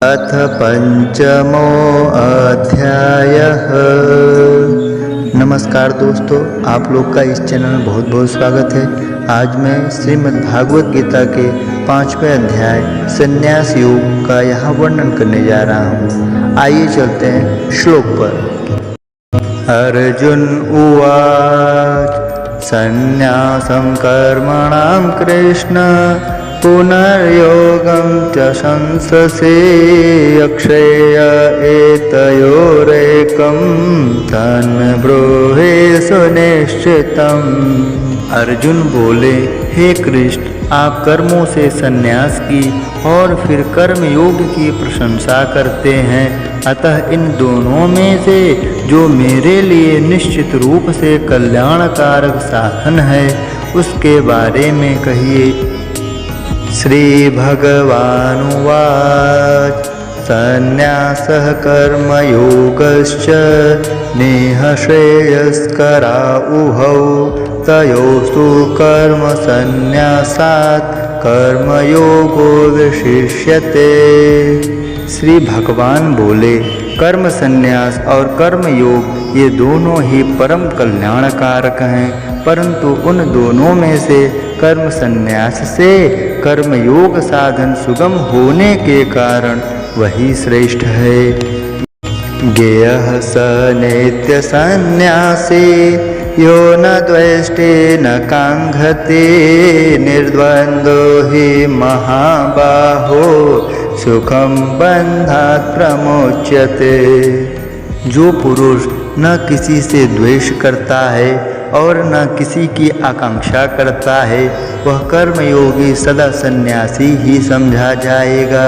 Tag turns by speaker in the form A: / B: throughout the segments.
A: अथ पंचमो अध्यायः। नमस्कार दोस्तों, आप लोग का इस चैनल में बहुत बहुत स्वागत है। आज मैं श्रीमद् भागवत गीता के 5वें अध्याय संन्यास योग का यहाँ वर्णन करने जा रहा हूँ। आइए चलते हैं श्लोक पर। अर्जुन उवाच संन्यासं कर्मणां कृष्ण पुनर्योगं च संससे अक्षय एतयोरेकं तन्मे ब्रूहि सुनिश्चितम्। अर्जुन बोले, हे कृष्ण, आप कर्मों से संन्यास की और फिर कर्म योग की प्रशंसा करते हैं, अतः इन दोनों में से जो मेरे लिए निश्चित रूप से कल्याणकारक साधन है उसके बारे में कहिए। श्री भगवानुवाच संन्यासः कर्मयोगश्च नेह श्रेयस्करा उभौ तयोस्तु कर्म संन्यासात् कर्मयोगो विशिष्यते। श्री भगवान बोले, कर्म संन्यास और कर्म योग ये दोनों ही परम कल्याणकारक हैं, परंतु उन दोनों में से कर्म संन्यास से कर्म योग साधन सुगम होने के कारण वही श्रेष्ठ है। ज्ञेयः स नित्य संन्यासी यो न द्वेष्टे न कांक्षते निर्द्वंद्वो हि महाबाहो सुखम बंधात् प्रमोच्यते। जो पुरुष न किसी से द्वेष करता है और न किसी की आकांक्षा करता है वह कर्मयोगी सदा सन्यासी ही समझा जाएगा,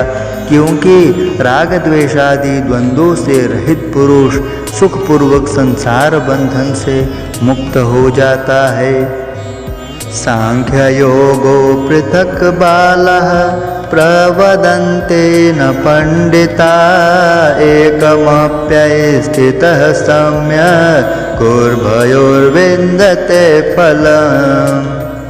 A: क्योंकि राग द्वेषादि द्वंद्वों से रहित पुरुष सुखपूर्वक संसार बंधन से मुक्त हो जाता है। सांख्य योगो पृथक बालः प्रवदन्ते न पंडिता एकमप्ययि स्थितः सम्यक् कुर्भयोर्विन्दते फलम्।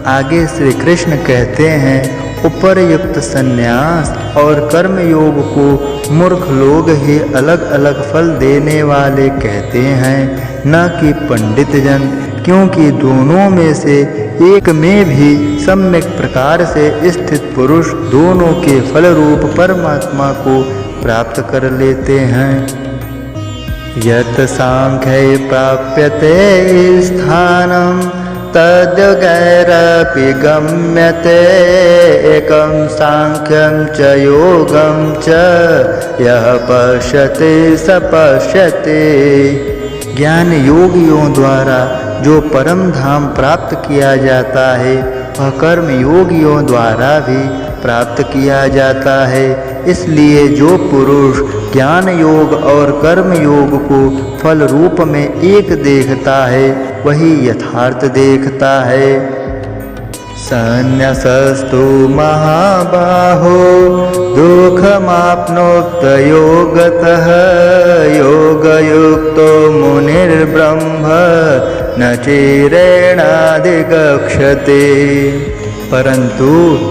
A: आगे श्री कृष्ण कहते हैं, उपरयुक्त संन्यास और कर्म योग को मूर्ख लोग ही अलग अलग फल देने वाले कहते हैं, न कि पंडित जन, क्योंकि दोनों में से एक में भी सम्यक प्रकार से स्थित पुरुष दोनों के फल रूप परमात्मा को प्राप्त कर लेते हैं। यत् सांख्ये प्राप्यते स्थानं तद्गैरपि गम्यते एकं सांख्यं च योगं च यः पश्यति स पश्यति। ज्ञान योगियों द्वारा जो परम धाम प्राप्त किया जाता है वह कर्म योगियों द्वारा भी प्राप्त किया जाता है। इसलिए जो पुरुष ज्ञान योग और कर्म योग को फल रूप में एक देखता है वही यथार्थ देखता है। संन्यासस्तु महाबाहो दुःखमाप्नोत योगतः योगयुक्तो मुनिर्ब्रह्म न चिरेणाधिगच्छते। परंतु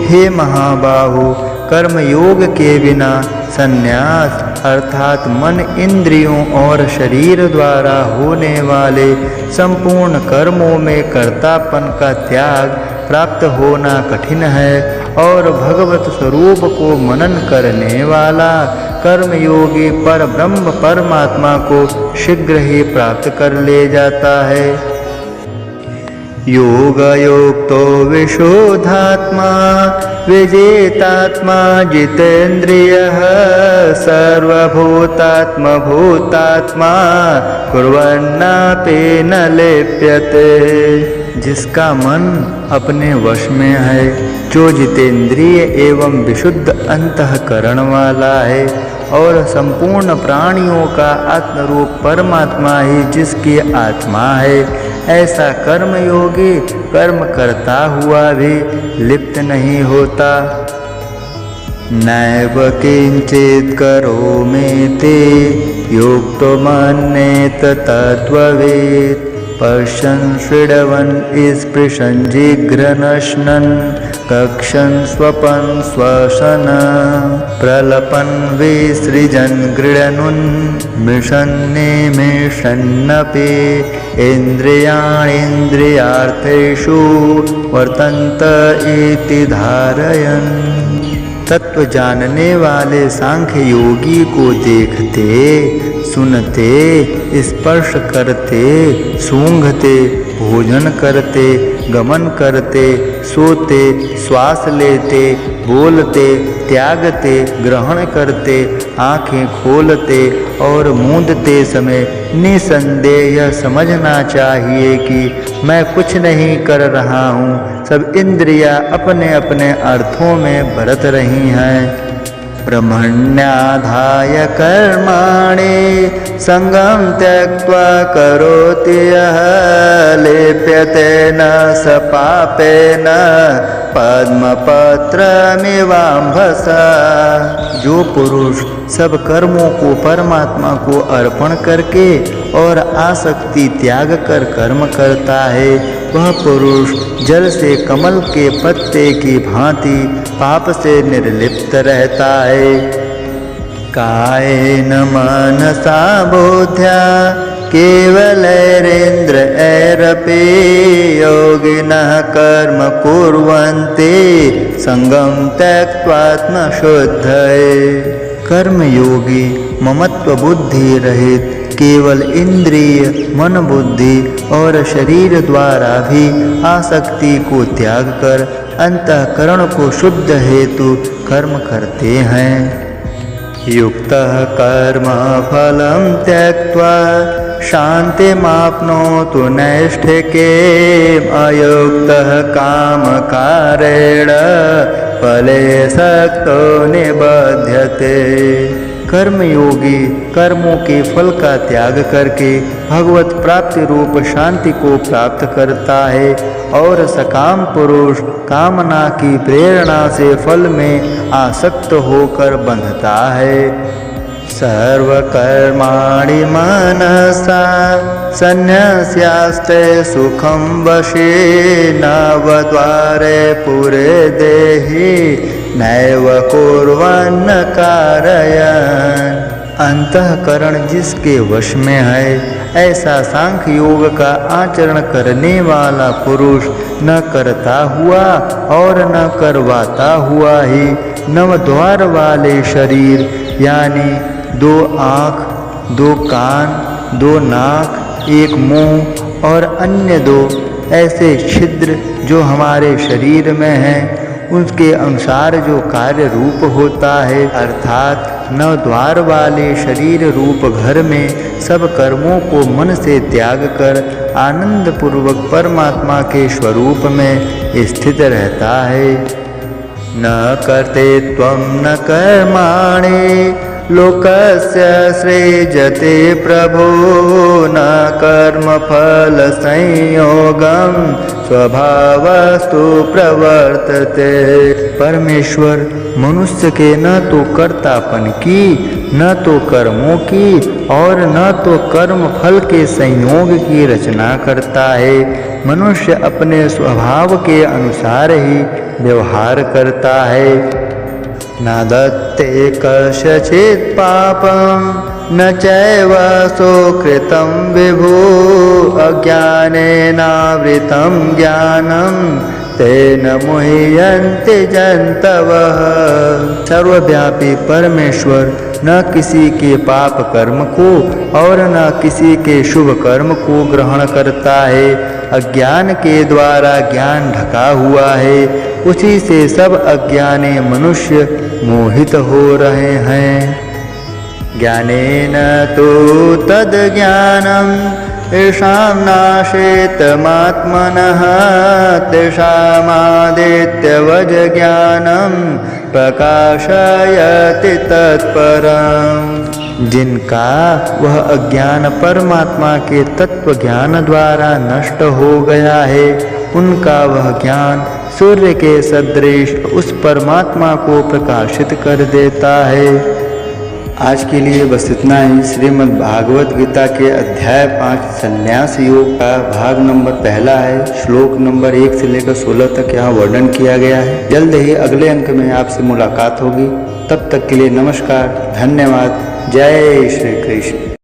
A: हे महाबाहो, कर्म योग के बिना संन्यास अर्थात मन इंद्रियों और शरीर द्वारा होने वाले संपूर्ण कर्मों में कर्तापन का त्याग प्राप्त होना कठिन है, और भगवत स्वरूप को मनन करने वाला कर्मयोगी पर ब्रह्म परमात्मा को शीघ्र ही प्राप्त कर ले जाता है। योगयुक्तो विशुद्धात्मा विजितात्मा जितेन्द्रियः सर्वभूतात्मा भूतात्मा कुर्वन्नापि न लिप्यते। जिसका मन अपने वश में है, जो जितेंद्रिय एवं विशुद्ध अंतःकरण वाला है, और संपूर्ण प्राणियों का आत्मरूप परमात्मा ही जिसकी आत्मा है, ऐसा कर्मयोगी कर्म करता हुआ भी लिप्त नहीं होता। नैव किंचित् करोमीति युक्तो मन्येत तत्त्ववित् पश्यन् शृण्वन् स्पृशन् जिघ्रनश्नन् कक्षन् स्वपन् श्वसन् प्रलपन् विसृजन् गृह्णन् मिषन्निमिषन्नपि इन्द्रियाणीन्द्रियार्थेषु वर्तन्त इति धारयन्। तत्व जानने वाले सांख्य योगी को देखते, सुनते, स्पर्श करते, सूंघते, भोजन करते, गमन करते, सोते, श्वास लेते, बोलते, त्यागते, ग्रहण करते, आँखें खोलते और मूंदते समय निसंदेह समझना चाहिए कि मैं कुछ नहीं कर रहा हूँ, सब इंद्रियां अपने अपने अर्थों में बरत रही हैं। ब्रह्मण्याधाय कर्माणि संगं त्यक्त्वा करोति यः लिप्यते न स पापेन पद्मपत्रमिवाम्भसा। जो पुरुष सब कर्मों को परमात्मा को अर्पण करके और आसक्ति त्याग कर कर्म करता है, वह पुरुष जल से कमल के पत्ते की भांति पाप से निर्लिप्त रहता है। कायेन मनसा बुद्ध्या केवलैरेन्द्रियैरपि योगिनः कर्म कुर्वन्ति संगं त्यक्त्वात्मशुद्धये। कर्म योगी ममत्व बुद्धि रहित केवल इंद्रिय, मन, बुद्धि और शरीर द्वारा भी आसक्ति को त्याग कर अंतःकरण को शुद्ध हेतु कर्म करते हैं। युक्तः कर्म फलं त्यक्त्वा शान्तिमाप्नोतु नैष्ठिके अयुक्तः कामकारेण फले सक्तो निबध्यते। कर्मयोगी कर्मों के फल का त्याग करके भगवत प्राप्ति रूप शांति को प्राप्त करता है और सकाम पुरुष कामना की प्रेरणा से फल में आसक्त होकर बंधता है। सर्वकर्माणि मनसा सन्न्यस्यास्ते सुखं वशे नवद्वारे पुरे देहि नैव कुर्वन्न कारयन्। अंतःकरण जिसके वश में है, ऐसा सांख्य योग का आचरण करने वाला पुरुष न करता हुआ और न करवाता हुआ ही नवद्वार वाले शरीर यानी 2 आँख, 2 कान, 2 नाक, 1 मुंह और अन्य 2 ऐसे छिद्र जो हमारे शरीर में हैं, उसके अनुसार जो कार्य रूप होता है, अर्थात 9 द्वार वाले शरीर रूप घर में सब कर्मों को मन से त्याग कर आनंद पूर्वक परमात्मा के स्वरूप में स्थित रहता है। न कर्ते त्वं न कर्माणि लोकस्य सृजते प्रभो न कर्मफल संयोगम स्वभावस्तु प्रवर्तते। परमेश्वर मनुष्य के न तो कर्तापन की, न तो कर्मों की और न तो कर्म फल के संयोग की रचना करता है। मनुष्य अपने स्वभाव के अनुसार ही व्यवहार करता है। न दत्ते कस्यचित् पापं न चैव सुकृतं विभु अज्ञानेनावृतं ज्ञानं तेन मुह्यन्ते जन्तवः। सर्वव्यापी परमेश्वर न किसी के पाप कर्म को और न किसी के शुभ कर्म को ग्रहण करता है। अज्ञान के द्वारा ज्ञान ढका हुआ है, उसी से सब अज्ञानी मनुष्य मोहित हो रहे हैं। ज्ञानेन तु तद्ज्ञानं येषां नाशेतमात्मनः तेषामादित्यवज् ज्ञानं प्रकाशयति तत्परम्। जिनका वह अज्ञान परमात्मा के तत्व ज्ञान द्वारा नष्ट हो गया है, उनका वह ज्ञान सूर्य के सदृश उस परमात्मा को प्रकाशित कर देता है। आज के लिए बस इतना ही। श्रीमद् भागवत गीता के अध्याय 5 संन्यास योग का भाग नंबर 1 है। श्लोक नंबर 1 से लेकर 16 तक यहाँ वर्णन किया गया है। जल्द ही अगले अंक में आपसे मुलाकात होगी। तब तक के लिए नमस्कार, धन्यवाद, जय श्री कृष्ण।